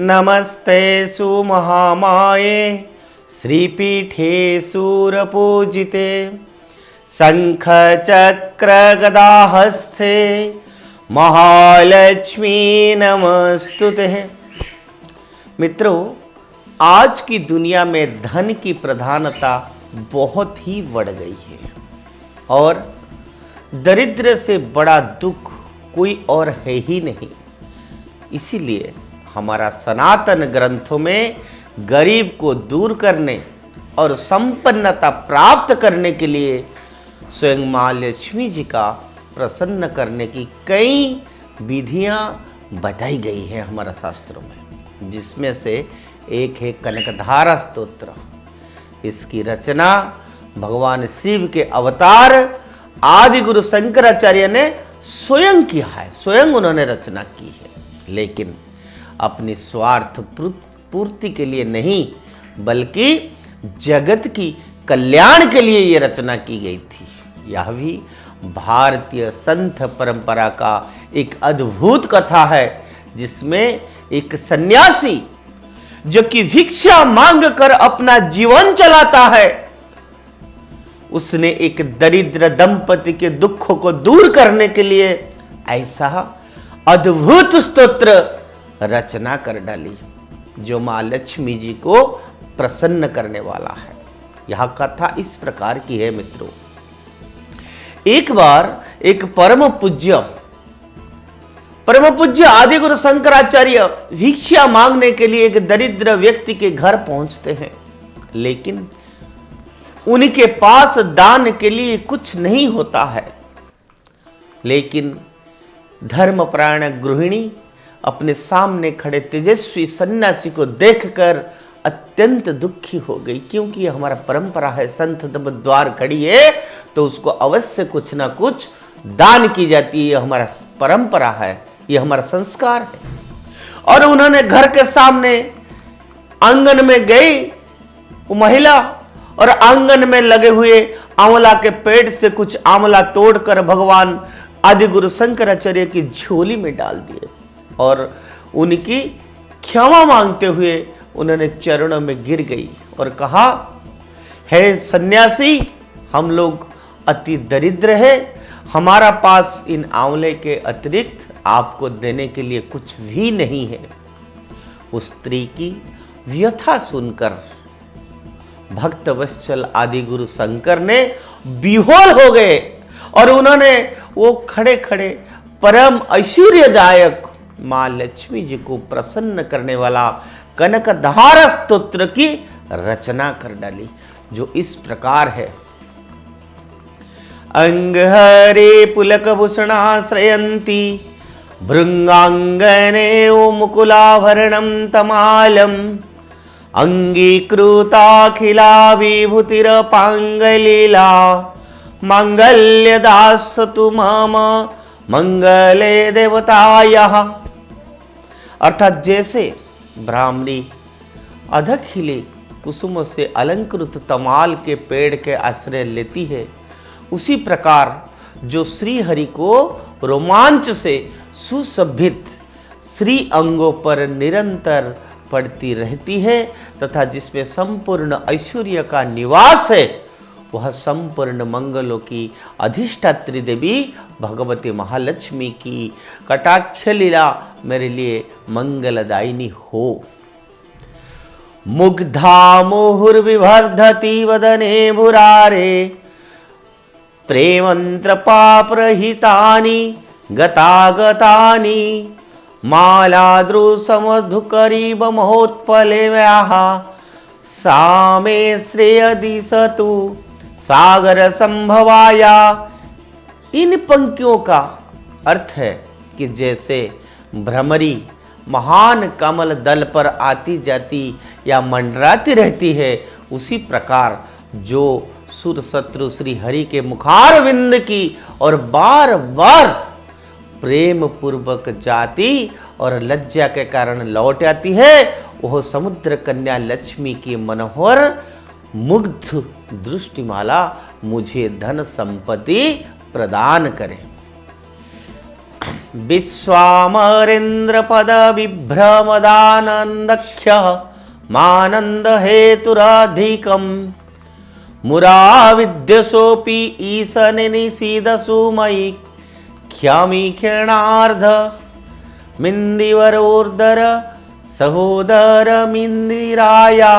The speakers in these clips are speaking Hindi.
नमस्ते सुमहामाये श्रीपीठे सूरपूजिते शंखचक्रगदाहस्ते महालक्ष्मी नमस्तुते। मित्रों, आज की दुनिया में धन की प्रधानता बहुत ही बढ़ गई है और दरिद्र से बड़ा दुख कोई और है ही नहीं। इसीलिए हमारा सनातन ग्रंथों में गरीब को दूर करने और संपन्नता प्राप्त करने के लिए स्वयं माँ लक्ष्मी जी का प्रसन्न करने की कई विधियां बताई गई हैं हमारा शास्त्रों में, जिसमें से एक है कनकधारा स्तोत्र। इसकी रचना भगवान शिव के अवतार आदि गुरु शंकराचार्य ने स्वयं किया है, स्वयं उन्होंने रचना की है, लेकिन अपनी स्वार्थ पूर्ति के लिए नहीं बल्कि जगत की कल्याण के लिए यह रचना की गई थी। यह भी भारतीय संत परंपरा का एक अद्भुत कथा है, जिसमें एक सन्यासी जो कि भिक्षा मांग कर अपना जीवन चलाता है, उसने एक दरिद्र दंपति के दुखों को दूर करने के लिए ऐसा अद्भुत स्तोत्र रचना कर डाली जो मां लक्ष्मी जी को प्रसन्न करने वाला है। यह कथा इस प्रकार की है मित्रों। एक बार एक परम पूज्य आदि गुरु शंकराचार्य भिक्षा मांगने के लिए एक दरिद्र व्यक्ति के घर पहुंचते हैं, लेकिन उनके पास दान के लिए कुछ नहीं होता है। लेकिन धर्मपरायण गृहिणी अपने सामने खड़े तेजस्वी सन्यासी को देखकर अत्यंत दुखी हो गई, क्योंकि यह हमारा परंपरा है, संत जब द्वार खड़ी है तो उसको अवश्य कुछ ना कुछ दान की जाती है। यह हमारा परंपरा है, यह हमारा संस्कार है। और उन्होंने घर के सामने आंगन में गई वो महिला और आंगन में लगे हुए आंवला के पेड़ से कुछ आंवला तोड़कर भगवान आदि गुरु शंकराचार्य की झोली में डाल दिए और उनकी क्षमा मांगते हुए उन्होंने चरणों में गिर गई और कहा, हे सन्यासी, हम लोग अति दरिद्र है, हमारा पास इन आंवले के अतिरिक्त आपको देने के लिए कुछ भी नहीं है। उस स्त्री की व्यथा सुनकर भक्त वत्सल आदि गुरु शंकर ने विह्वल हो गए और उन्होंने वो खड़े खड़े परम ऐश्वर्यदायक मां लक्ष्मी जी को प्रसन्न करने वाला कनकधारा स्तोत्र की रचना कर डाली, जो इस प्रकार है। अंगहरे पुलकभूषणाश्रयन्ती भृंगांगने मुकुलाभरणं तमालम् अंगीकृताखिला विभूतिरपांगलीला मांगल्यदासतु मम मंगले देवतायः। अर्थात जैसे ब्राह्मणी अधक खिले कुसुमों से अलंकृत तमाल के पेड़ के आश्रय लेती है, उसी प्रकार जो श्री हरि को रोमांच से सुशोभित श्री अंगों पर निरंतर पड़ती रहती है तथा जिसमें संपूर्ण ऐश्वर्य का निवास है, वह संपूर्ण मंगलों की अधिष्ठात्री देवी भगवती महालक्ष्मी की कटाक्ष लीला मेरे लिए मंगलदायिनी हो। मुग्धा मुहुर्विवर्धति वदने भुरारे प्रेमंत्र पाप्रहितानि गतागतानि मालादृसमधुकरीब महोत्पले व्याः सामे श्रेयदिशतु सागर संभवाया। इन पंक्तियों का अर्थ है कि जैसे भ्रमरी महान कमल दल पर आती जाती या मंडराती रहती है, उसी प्रकार जो सुर शत्रु श्री हरि के मुखारविंद की और बार बार प्रेम पूर्वक जाती और लज्जा के कारण लौट आती है, वह समुद्र कन्या लक्ष्मी की मनोहर मुग्ध दृष्टिमाला मुझे धन संपत्ति प्रदान करे। विश्वामरेन्द्र पद विभ्रमदानंदख्य मानंद हेतुराधिकम मुराविद्यसोपि ईशनि निषीदसु मयि ख्यामि क्षणार्ध मिंदिवरोर्दर सहोदर मिंदिराया।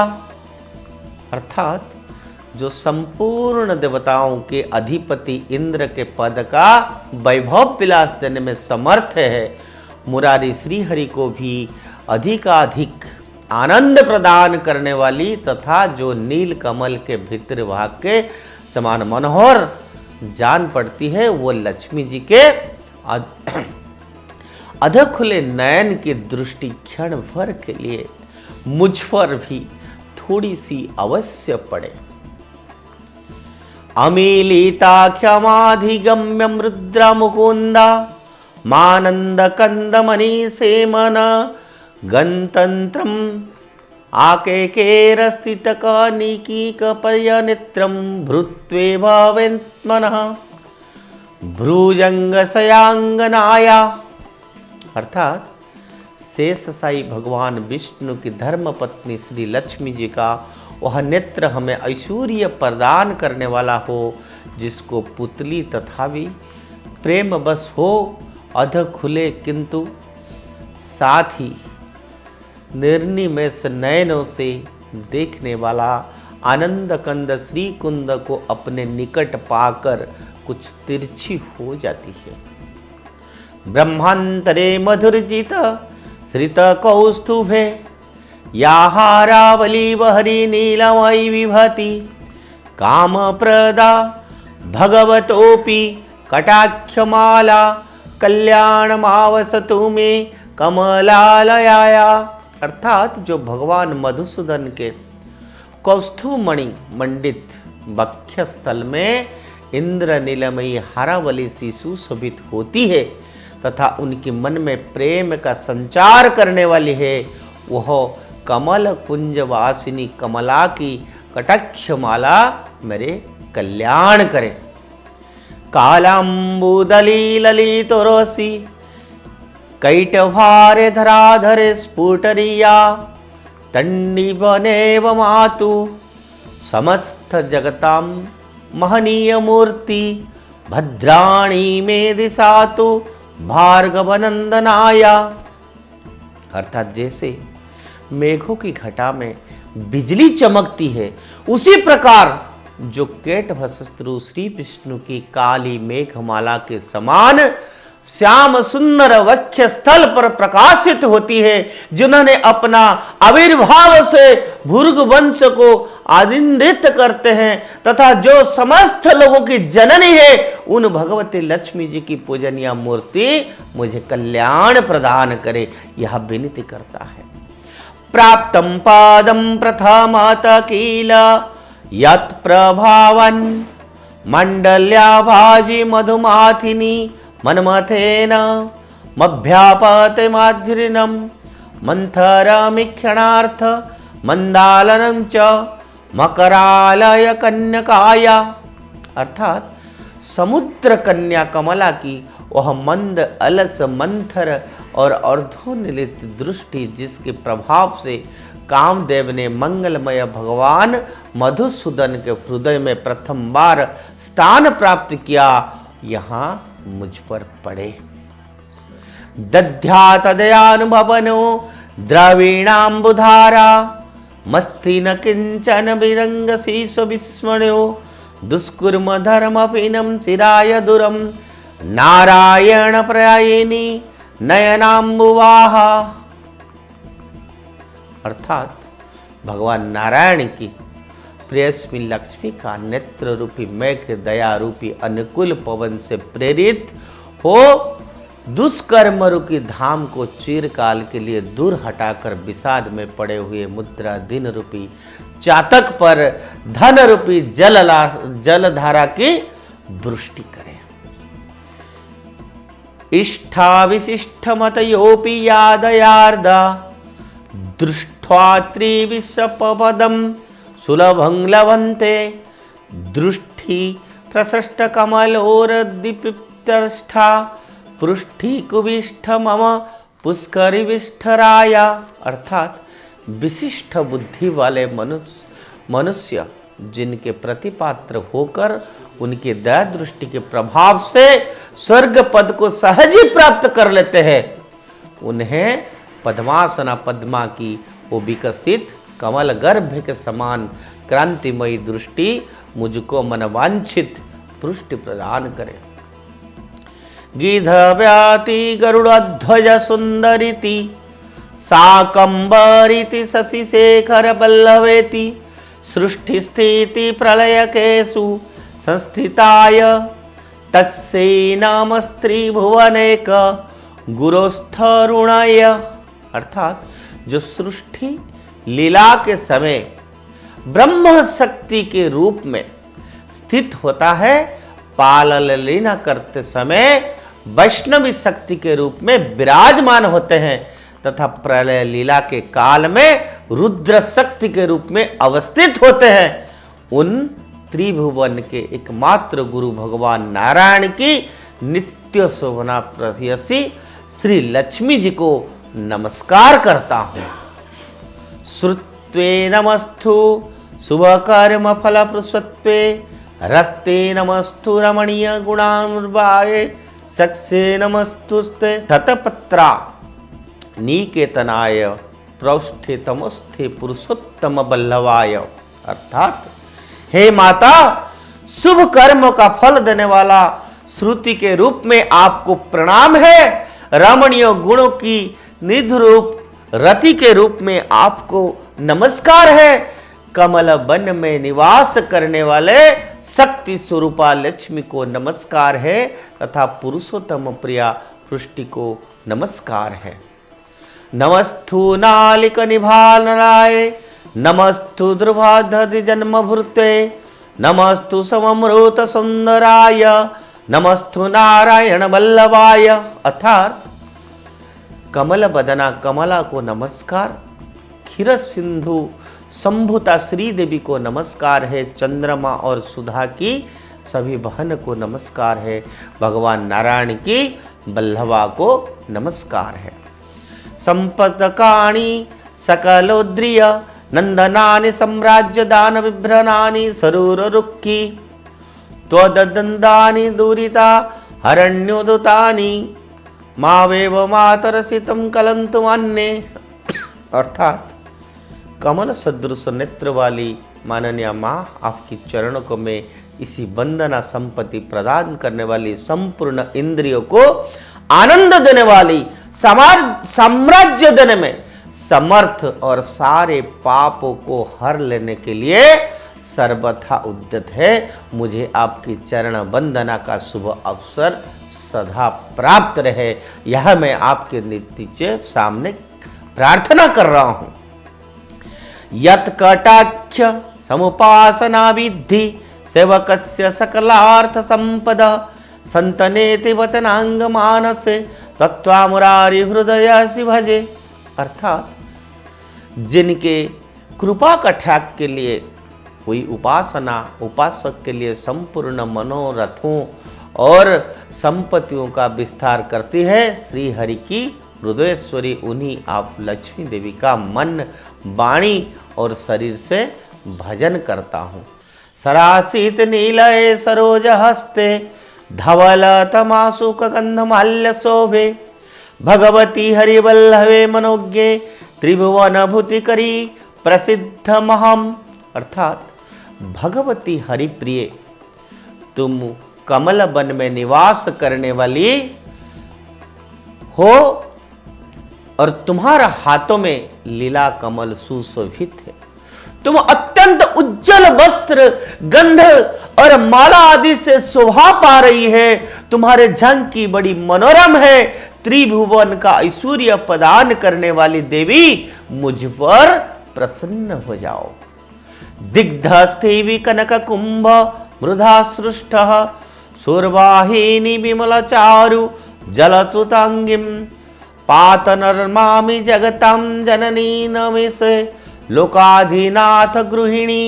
अर्थात जो संपूर्ण देवताओं के अधिपति इंद्र के पद का वैभव विलास देने में समर्थ है, मुरारी श्रीहरि को भी अधिकाधिक आनंद प्रदान करने वाली तथा जो नील कमल के भीतर भाग के समान मनोहर जान पड़ती है, वो लक्ष्मी जी के अध खुले नयन की दृष्टि क्षण भर के लिए मुझ पर भी थोड़ी सी अवश्य पड़े। अमीलिता क्षमाधिगम्य रुद्र मुकुंदा मानंद कंदमणि सेमन गणतंत्रम आकेकेरस्थित कनिकी कपय नेत्रम भृत्वे भवेन्मनः भ्रुजंग सयांगनाया। अर्थात शेष साई भगवान विष्णु की धर्म पत्नी श्री लक्ष्मी जी का वह नेत्र हमें ऐश्वर्य प्रदान करने वाला हो, जिसको पुतली तथा भी प्रेम बस हो, अध खुले किंतु साथ ही निर्निमेष नयनों से देखने वाला आनंद कंद श्री कुंद को अपने निकट पाकर कुछ तिरछी हो जाती है। ब्रह्मांतरे मधुरजित श्रित कौस्तुभे याहारावली वहरी नीलमयी विभति कामप्रदा भगवतोपि कटाक्षमाला कल्याणमावसतु मे कमलालयाया। अर्थात जो भगवान मधुसूदन के कौस्तुभमणि मंडित वक्षस्थल में इंद्र नीलमयी हारावली सी सुशोभित होती है तथा उनके मन में प्रेम का संचार करने वाली है, वह कमल कुंज वासिनी कमला की कटाक्षमाला मेरे कल्याण करे। कालांबुदली ललितोरसी कैटभारे धराधरे स्फुटरिया तंडीवनेव मातु समस्त जगतां महनीय मूर्ति भद्राणी में दिशातु भार्गवनंदनाया। अर्थात जैसे मेघों की घटा में बिजली चमकती है, उसी प्रकार जो केटभस्त्रु श्री विष्णु की काली मेघमाला के समान श्याम सुंदर वक्ष स्थल पर प्रकाशित होती है, जिन्होंने अपना आविर्भाव से भुर्ग वंश को आनंदित करते हैं तथा जो समस्त लोगों की जननी है, उन भगवती लक्ष्मी जी की पूजनीय मूर्ति मुझे कल्याण प्रदान करे, यह विनती करता है। प्राप्तम पादम प्रथमत किल यत् प्रभावन मंडल्या भाजी मधुमाथिनी मनमथेन मभ्यापते माधुरिनम मंथरमिक्षणार्थ मंदालनं च मकरालय कन्यकाया। अर्थात समुद्र कन्या कमला की वह मंद अलस मंथर और अर्धोन्मिलित दृष्टि, जिसके प्रभाव से कामदेव ने मंगलमय भगवान मधुसूदन के हृदय में प्रथम बार स्थान प्राप्त किया, यहाँ मुझ पर पड़े। दध्यातदयानुभवनो द्रवीणाम्बुधारा मस्ति न किंचन विरंग शीश विस्मयो दुष्कुर्म धर्मपीनम चिराय दुरम नारायण प्रयायिनी नयनाम्बुवाहा। अर्थात भगवान नारायण की प्रेयसी लक्ष्मी का नेत्र रूपी मेघ दया रूपी अनुकूल पवन से प्रेरित हो दुष्कर्म रूपी धाम को चिरकाल के लिए दूर हटाकर विषाद में पड़े हुए मुद्रा दिन रूपी चातक पर धन रूपी जलधारा की वृष्टि करे। इष्ठा विशिष्ट मतयोपि यादयार्दा दृष्ट्वा त्रिविशपदम सुलभं लभन्ते दृष्टि प्रशस्त कमलोर दीप्तष्ठा पृष्ठी कुविष्ठ मम पुष्करिविष्ठराया, अर्थात विशिष्ट बुद्धि वाले मनुष्य जिनके प्रतिपात्र होकर उनके दया दृष्टि के प्रभाव से स्वर्ग पद को सहज ही प्राप्त कर लेते हैं, उन्हें पद्मासना पद्मा की वो विकसित कमल गर्भ के समान क्रांतिमयी दृष्टि मुझको मनवांछित पुष्टि प्रदान करे। गिध व्याति गरुड़ध्वज सुंदरिति साकंबरिति शशि शेखर बल्लवेति सृष्टि स्थिति प्रलय केसु संस्थिताय तस्यै नमस्त्री भुवनेक गुरोस्थरुणाय, अर्थात जो सृष्टि लीला के समय ब्रह्म शक्ति के रूप में स्थित होता है, पालल लीला करते समय वैष्णवी शक्ति के रूप में विराजमान होते हैं तथा प्रलय लीला के काल में रुद्र शक्ति के रूप में अवस्थित होते हैं, उन त्रिभुवन के एकमात्र गुरु भगवान नारायण की नित्य शोभना प्रेयसी श्री लक्ष्मी जी को नमस्कार करता हूं। श्रुत्वे नमस्तु शुभ कर्म फल प्रसत्वे रस्ते नमस्तु रमणीय गुणानुर्वाये सक्से नमस्तुस्ते ततपत्रा निकेतनाय प्रौष्ठे तमस्थे पुरुषोत्तम बल्लवाय, अर्थात हे माता, शुभ कर्म का फल देने वाला श्रुति के रूप में आपको प्रणाम है। रमणीय गुणों की निधि रूप रति के रूप में आपको नमस्कार है। कमल वन में निवास करने वाले शक्ति स्वरूपा लक्ष्मी को नमस्कार है तथा पुरुषोत्तम प्रिया पृष्टि को नमस्कार है। नमस्तु नालिक निभालनाय नमस्तु ध्रुवाधि जन्म भूते नमस्तु सममृत सुंदराय नमस्तु नारायण वल्लभाय, अर्थात कमल बदना कमला को नमस्कार, क्षीर सिंधु संभुता श्री देवी को नमस्कार है, चंद्रमा और सुधा की सभी बहन को नमस्कार है, भगवान नारायण की वल्लभा को नमस्कार है। संपतकाणी सकलोद्रिय नंदनानि सम्राज्य दान विभ्रनानि सरूर रुक्की त्वददंदानि दूरिता हरण्योदतानि मावेव मातरसितम कलंतु अन्ये, अर्थात कमल सदृश नेत्र वाली माननीय माँ, आपकी चरणों को मैं इसी वंदना संपत्ति प्रदान करने वाली संपूर्ण इंद्रियों को आनंद देने वाली साम्राज्य देने में समर्थ और सारे पापों को हर लेने के लिए सर्वथा उद्यत है। मुझे आपकी चरण वंदना का शुभ अवसर सदा प्राप्त रहे, यह मैं आपके नित्य सामने प्रार्थना कर रहा हूं। यत् कटाक्ष समुपासना विद्धि सेवकस्य सकलार्थ संपदा संतनेति वचनांग मानसे तत्वा मुरारी हृदय सि भजे, अर्थात जिनके कृपा कटाक्ष के लिए कोई उपासना उपासक के लिए संपूर्ण मनोरथों और संपत्तियों का विस्तार करती है, श्री हरि की हृदयेश्वरी उन्हीं आप लक्ष्मी देवी का मन वाणी और शरीर से भजन करता हूँ। सरासित नीलये सरोज हस्ते धवल तमासुक गंधमाल्य शोभे भगवती हरिवल्लभे मनोज्ञे त्रिभुवन भूतिकरी प्रसिद्ध महम, अर्थात भगवती हरिप्रिय तुम कमल वन में निवास करने वाली हो और तुम्हारा हाथों में लीला कमल सुशोभित है। तुम अत्यंत उज्जवल वस्त्र गंध और माला आदि से शोभा पा रही है। तुम्हारे झंकी बड़ी मनोरम है। त्रिभुवन का ऐश्वर्य प्रदान करने वाली देवी मुझ पर प्रसन्न हो जाओ। दिग्धस्थेवी कनक कुंभ मृधा सृष्ट सुरवाहिनी विमल चारु जलतुतांगिम पातनर्मामि जगतां जननी नमेसे लोकाधिनाथ गृहिणी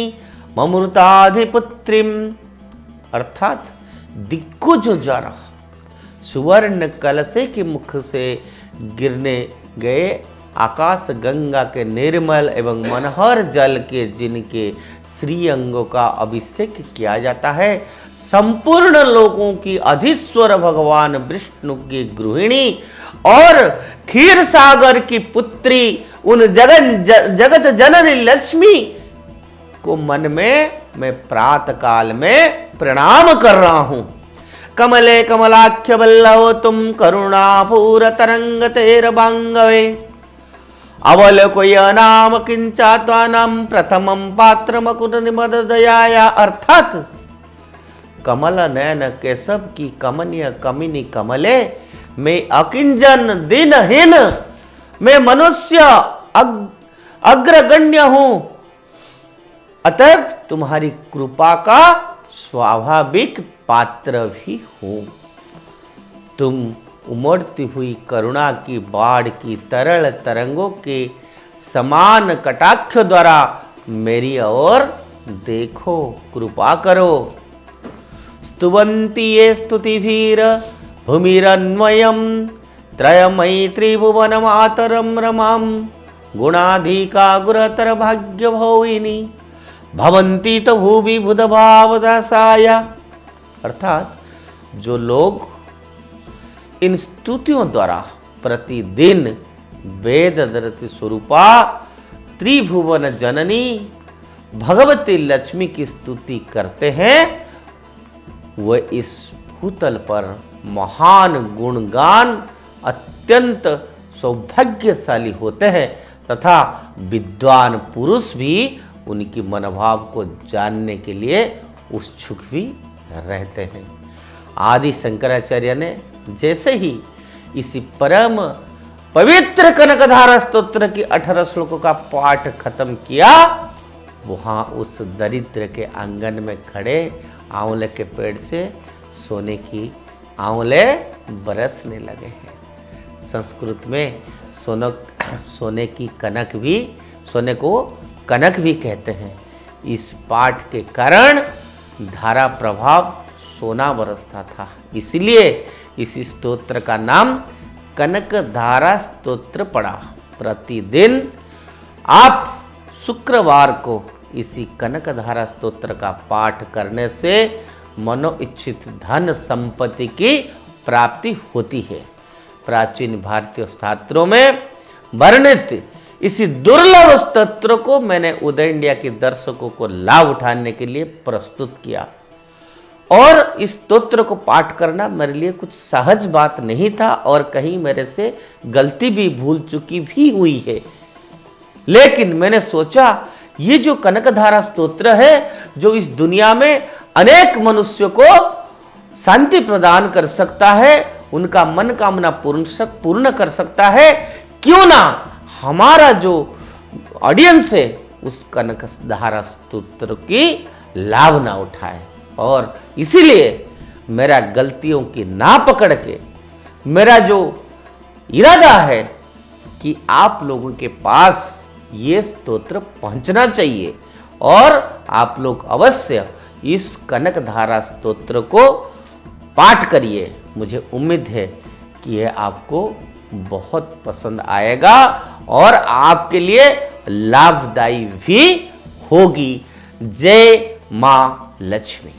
ममृताधिपुत्रीम, अर्थात दिग्गज जरा सुवर्ण कलशे के मुख से गिरने गए आकाश गंगा के निर्मल एवं मनोहर जल के जिनके श्री अंगों का अभिषेक किया जाता है, संपूर्ण लोगों की अधीश्वर भगवान विष्णु की गृहिणी और क्षीर सागर की पुत्री उन जगत जननी लक्ष्मी को मन में मैं प्रातः काल में प्रणाम कर रहा हूं। कमले कमलाख्य वल्लभ तुम करुणापूर तरंग तेर बांगवे अवल कोय नाम किंचात्वानाम प्रथमम पात्र मकुट निमद दयाया। अर्थात कमल नयन केशव की कमनीय कमिनी कमले, मैं अकिंजन दिनहीन, मैं मनुष्य अग्रगण्य हूं, अतः तुम्हारी कृपा का स्वाभाविक पात्र भी हूं। तुम उमड़ती हुई करुणा की बाढ़ की तरल तरंगों के समान कटाक्ष द्वारा मेरी ओर देखो, कृपा करो। स्तुवन्ति ये स्तुतिभीर भूमिरन्वयम् त्रयमयी त्रिभुवन मातरम रमाम गुणाधिका गुरतर भाग्य भविनी भवंती तो भूवि बुध भावदासाया। अर्थात जो लोग इन स्तुतियों द्वारा प्रतिदिन वेद धरती स्वरूपा त्रिभुवन जननी भगवती लक्ष्मी की स्तुति करते हैं, वह इस भूतल पर महान गुणगान अत्यंत सौभाग्यशाली होते हैं तथा विद्वान पुरुष भी उनकी मनोभाव को जानने के लिए उत्सुक भी रहते हैं। आदि शंकराचार्य ने जैसे ही इसी परम पवित्र कनकधारा स्तोत्र की 18 श्लोकों का पाठ खत्म किया, वहां उस दरिद्र के आंगन में खड़े आंवले के पेड़ से सोने की आंवले बरसने लगे हैं। संस्कृत में सोने की कनक भी, सोने को कनक भी कहते हैं। इस पाठ के कारण धारा प्रभाव सोना बरसता था, इसलिए इस स्तोत्र का नाम कनक धारा स्तोत्र पड़ा। प्रतिदिन आप शुक्रवार को इसी कनक धारा स्तोत्र का पाठ करने से मनोइच्छित धन संपत्ति की प्राप्ति होती है। प्राचीन भारतीय शास्त्रों में वर्णित इसी दुर्लभ स्तोत्र को मैंने उदय इंडिया के दर्शकों को लाभ उठाने के लिए प्रस्तुत किया, और इस स्तोत्र को पाठ करना मेरे लिए कुछ सहज बात नहीं था और कहीं मेरे से गलती भी भूल चुकी भी हुई है। लेकिन मैंने सोचा ये जो कनकधारा स्तोत्र है, जो इस दुनिया में अनेक मनुष्यों को शांति प्रदान कर सकता है, उनका मनोकामना पूर्ण कर सकता है, क्यों ना हमारा जो ऑडियंस है उस कनकधारा स्तोत्र की लाभ ना उठाए। और इसीलिए मेरा गलतियों की ना पकड़ के मेरा जो इरादा है कि आप लोगों के पास ये स्तोत्र पहुंचना चाहिए और आप लोग अवश्य इस कनकधारा स्तोत्र को पाठ करिए। मुझे उम्मीद है कि यह आपको बहुत पसंद आएगा और आपके लिए लाभदायी भी होगी। जय मां लक्ष्मी।